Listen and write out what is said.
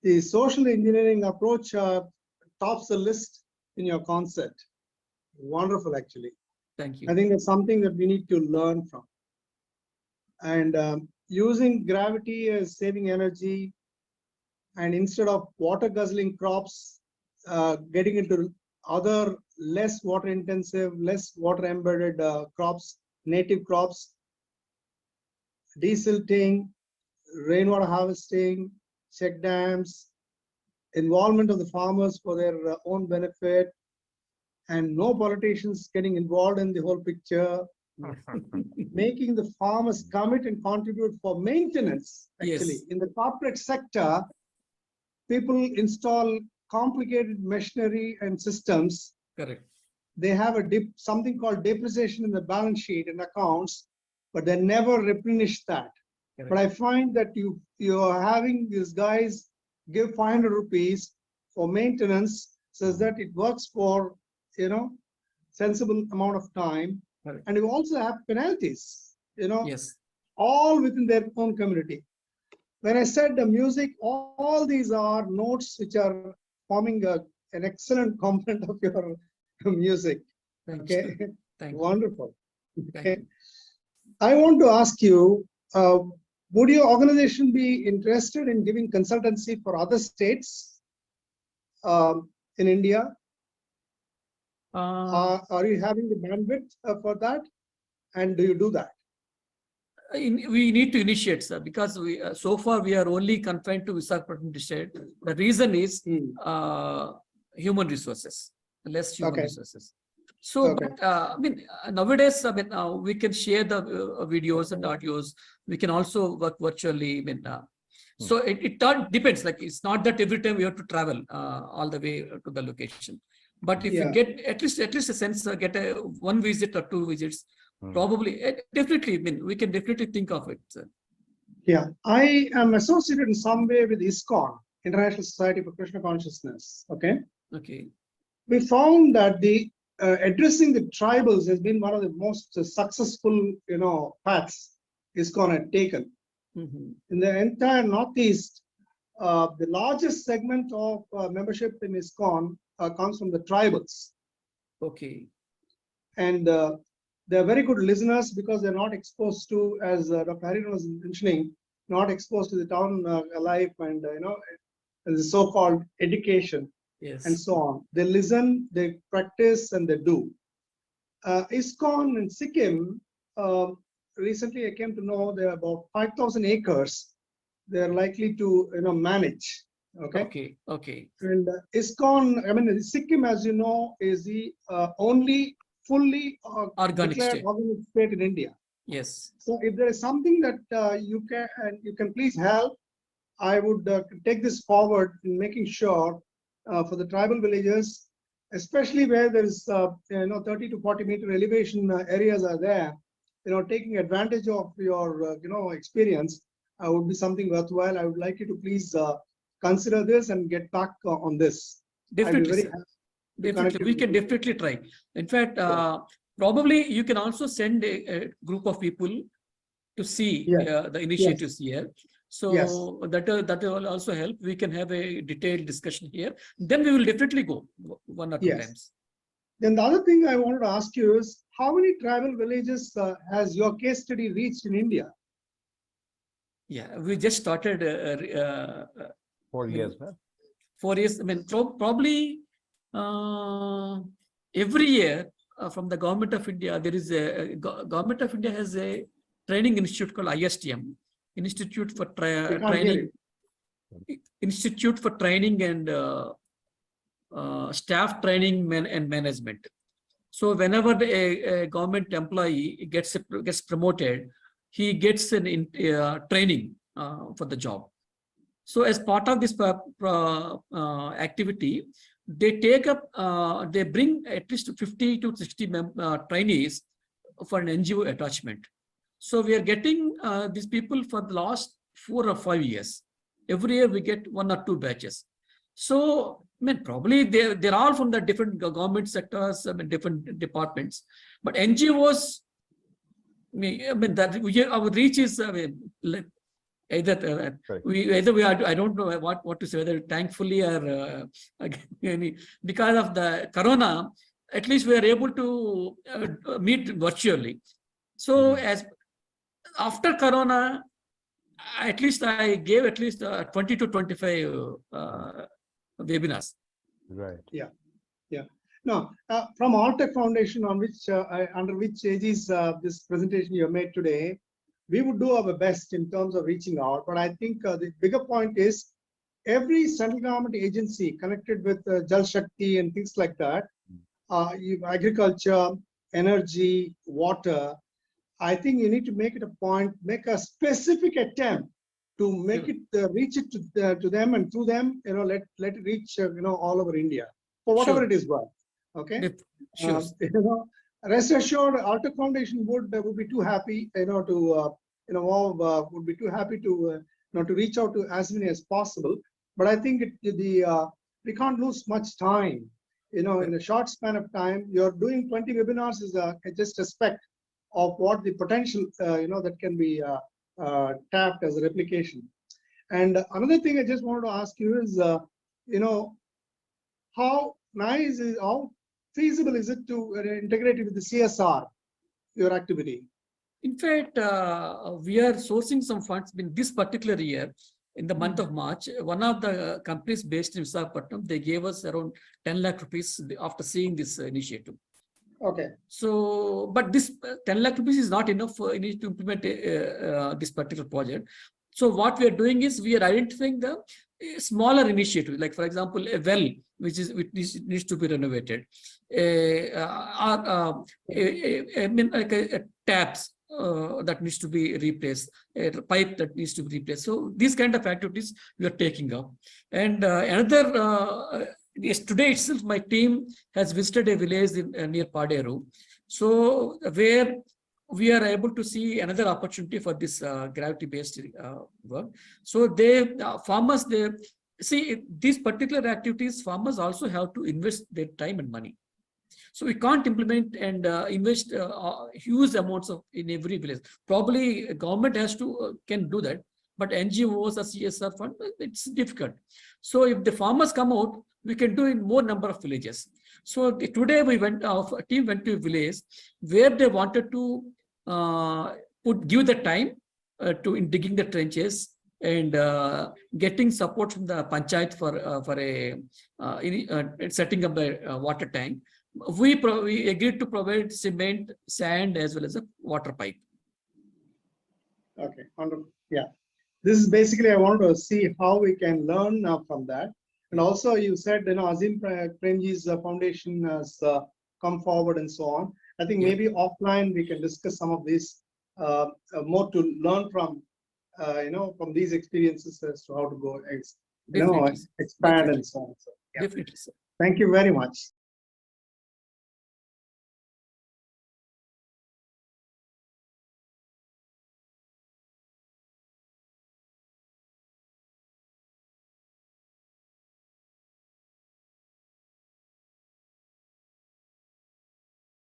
the social engineering approach tops the list in your concept. Wonderful, actually. Thank you. I think that's something that we need to learn from. And using gravity as saving energy, and instead of water guzzling crops, getting into other less water intensive, less water embedded crops, native crops, desilting, rainwater harvesting, check dams, involvement of the farmers for their own benefit, and no politicians getting involved in the whole picture, making the farmers commit and contribute for maintenance. Actually, Yes. in the corporate sector, people install complicated machinery and systems. Correct. They have something called depreciation in the balance sheet and accounts, but they never replenish that. Correct. But I find that you are having these guys give 500 rupees for maintenance, so that it works for sensible amount of time. Correct. And you also have penalties, Yes. all within their own community. When I said the music, all these are notes which are forming an excellent component of your music. Thank Okay, you. Thank you. wonderful. Thank Okay, you. I want to ask you, would your organization be interested in giving consultancy for other states in India? Are you having the bandwidth for that? And do you do that? We need to initiate, sir, because we so far we are only confined to Visakhapatnam district. The reason is human resources, less human resources. So, but, I mean, nowadays, I mean, we can share the videos and audios. We can also work virtually. I mean, so it depends. Like, it's not that every time we have to travel all the way to the location. But if you get at least a sense, get one visit or two visits, probably, definitely, I mean, we can definitely think of it. Sir. Yeah, I am associated in some way with ISKCON, International Society for Krishna Consciousness. Okay. Okay. We found that the addressing the tribals has been one of the most successful, paths ISKCON had taken. In the entire Northeast, the largest segment of membership in ISKCON comes from the tribals. Okay. And they're very good listeners because they're not exposed to, as Dr. Hariran was mentioning, not exposed to the town life and, the so-called education. Yes. And so on. They listen, they practice, and they do. ISKCON in Sikkim, recently I came to know there are about 5,000 acres they're likely to manage. Okay. Okay. Okay. And ISKCON, I mean, Sikkim, as you know, is the only fully organic declared state. organic state in India. Yes. So if there is something that you can please help, I would take this forward in making sure for the tribal villages, especially where there is 30 to 40 meter elevation areas are there, taking advantage of your experience would be something worthwhile. I would like you to please consider this and get back on this. Definitely, definitely, we can definitely try. In fact, probably you can also send a group of people to see the initiatives here. So that will also help. We can have a detailed discussion here. Then we will definitely go one or two times. Then the other thing I wanted to ask you is, how many tribal villages has your case study reached in India? Yeah, we just started 4 years. 4 years. I mean, probably every year from the government of India, there is a government of India has a training institute called ISTM. Institute for Training, Institute for Training and Staff Training and Management. So whenever a government employee gets promoted, he gets an training for the job. So as part of this activity, they take up, they bring at least 50 to 60 trainees for an NGO attachment. So we are getting these people for the last 4 or 5 years. Every year we get 1 or 2 batches. So I mean, probably they're all from the different government sectors, I mean, different departments. But NGOs, I mean that our reach is Either Correct. we are, I don't know what to say, whether thankfully or because of the corona, at least we are able to meet virtually. So as after corona, at least I gave at least 20 to 25 webinars. Right. No, from Alltech Foundation, on which under which aegis this presentation you have made today, we would do our best in terms of reaching out. But I think the bigger point is every central government agency connected with Jal Shakti and things like that, agriculture, energy, water. I think you need to make it a point, make a specific attempt to make it reach it to them, and through them, let it reach all over India for whatever Sure. it is worth. Okay. Sure. Rest assured, Alltech Foundation would be too happy, would be too happy to to reach out to as many as possible. But I think we can't lose much time. In a short span of time, you're doing 20 webinars is just a speck of what the potential that can be tapped as a replication. And another thing I just wanted to ask you is, how feasible is it to integrate it with the CSR, your activity? In fact, we are sourcing some funds in this particular year. In the month of March, one of the companies based in Visakhapatnam, they gave us around 10 lakh rupees after seeing this initiative. Okay. So, but this 10 lakh rupees is not enough for to implement this particular project. So what we are doing is we are identifying the smaller initiative, like for example, a well which needs to be renovated, taps that needs to be replaced, a pipe that needs to be replaced. So these kind of activities we are taking up. And another, yes, today itself, my team has visited a village near Paderu. So where we are able to see another opportunity for this gravity-based work. So farmers, they see these particular activities, farmers also have to invest their time and money. So we can't implement and invest huge amounts in every village. Probably government has to can do that, but NGOs or CSR fund, it's difficult. So if the farmers come out, we can do in more number of villages. So today our team went to a village where they wanted to give the time in digging the trenches and getting support from the panchayat for setting up the water tank. We agreed to provide cement, sand, as well as a water pipe. Okay, wonderful. Yeah, this is basically I want to see how we can learn from that. And also, you said Azim Premji's foundation has come forward and so on. I think maybe offline we can discuss some of these more to learn from from these experiences as to how to go expand and so on. So, yeah. Definitely, sir. Thank you very much.